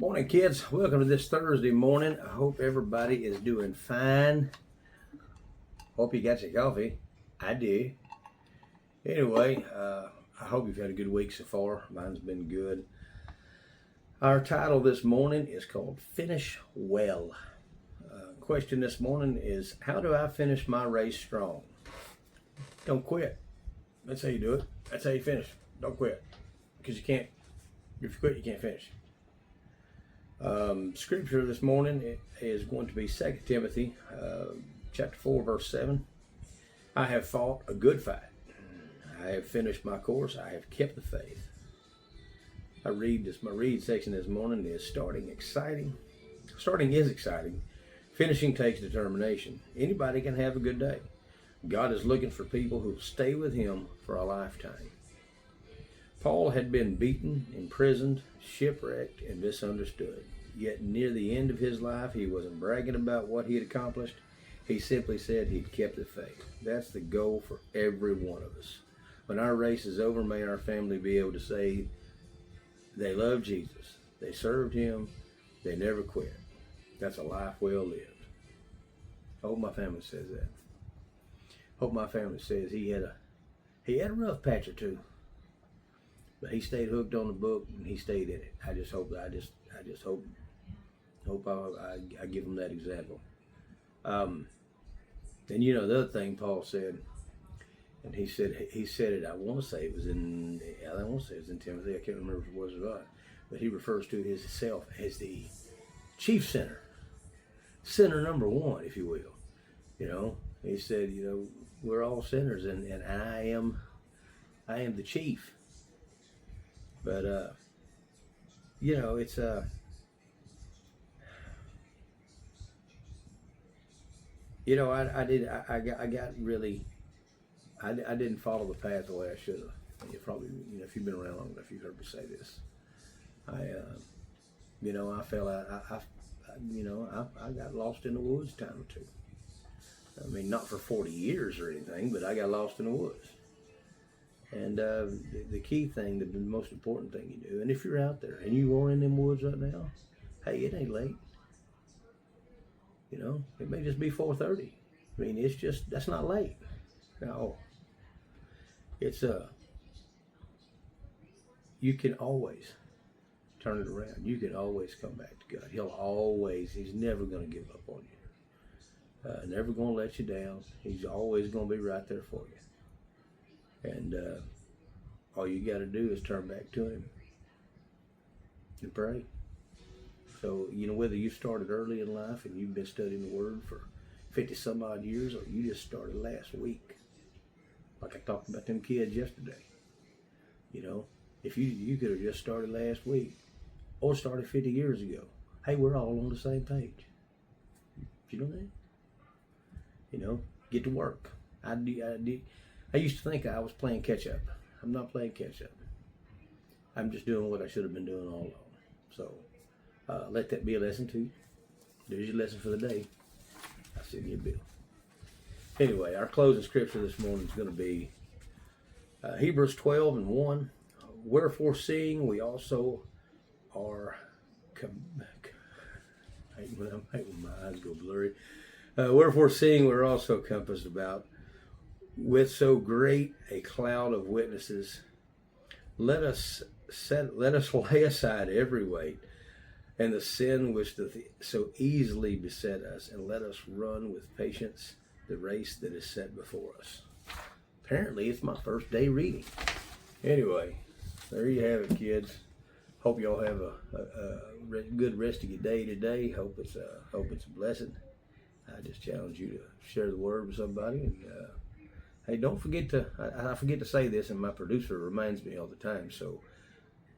Morning, kids. Welcome to this Thursday morning. I hope everybody is doing fine. Hope you got your coffee. I do. Anyway, I hope you've had a good week so far. Mine's been good. Our title this morning is called Finish Well. Question this morning is, how do I finish my race strong? Don't quit. That's how you do it. That's how you finish. Don't quit. Because you can't, if you quit, you can't finish. Scripture this morning is going to be 2 Timothy chapter 4 verse 7. I have fought a good fight. I have finished my course. I have kept the faith. My read section this morning is starting is exciting. Finishing takes determination. Anybody can have a good day. God is looking for people who will stay with him for a lifetime. Paul had been beaten, imprisoned, shipwrecked, and misunderstood. Yet near the end of his life, he wasn't bragging about what he had accomplished. He simply said he'd kept the faith. That's the goal for every one of us. When our race is over, may our family be able to say they love Jesus, they served him, they never quit. That's a life well lived. I hope my family says that. Hope my family says he had a rough patch or two. But he stayed hooked on the book and he stayed in it. I just hope I give him that example. And you know the other thing Paul said, and he said it. I want to say it was in Timothy. I can't remember if it was or not. But he refers to himself as the chief sinner, sinner number one, if you will. You know, he said, you know, we're all sinners, and I am the chief. But you know, it's you know, I didn't follow the path the way I should have. You probably, you know, if you've been around long enough, you've heard me say this. You know, I fell out. I got lost in the woods a time or two. I mean, not for 40 years or anything, but I got lost in the woods. And the key thing, the most important thing you do, and if you're out there and you are in them woods right now, hey, it ain't late. You know, it may just be 4:30. I mean, that's not late. No, it's you can always turn it around. You can always come back to God. He's never going to give up on you. Never going to let you down. He's always going to be right there for you. And all you got to do is turn back to him and pray. So, you know, whether you started early in life and you've been studying the Word for 50 some odd years, or you just started last week, like I talked about them kids yesterday. You know, if you could have just started last week or started 50 years ago. Hey, we're all on the same page. You know that? You know, get to work. I used to think I was playing catch up. I'm not playing catch up. I'm just doing what I should have been doing all along. So let that be a lesson to you. There's your lesson for the day. I'll send you a bill. Anyway, our closing scripture this morning is going to be Hebrews 12:1. Wherefore, seeing we also are I hate when my eyes go blurry. Wherefore, seeing we're also compassed about with so great a cloud of witnesses, let us lay aside every weight and the sin which doth so easily beset us, and let us run with patience the race that is set before us. Apparently, it's my first day reading. Anyway, there you have it, kids. Hope y'all have a good rest of your day today. Hope it's a blessing. I just challenge you to share the word with somebody. And hey, don't forget to, I forget to say this, and my producer reminds me all the time. So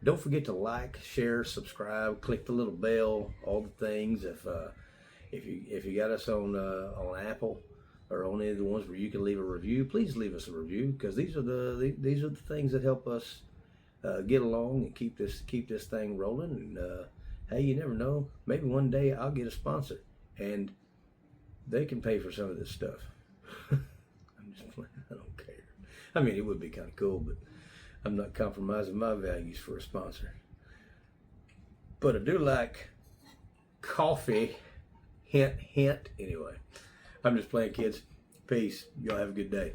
don't forget to like, share, subscribe, click the little bell, all the things. If you got us on Apple or on any of the ones where you can leave a review, please leave us a review, because these are the things that help us get along and keep this thing rolling. And hey, you never know, maybe one day I'll get a sponsor and they can pay for some of this stuff. I'm just playing. I don't care. I mean, it would be kind of cool, but I'm not compromising my values for a sponsor. but I do like coffee. Hint, hint. Anyway, I'm just playing, kids. Peace. Y'all have a good day.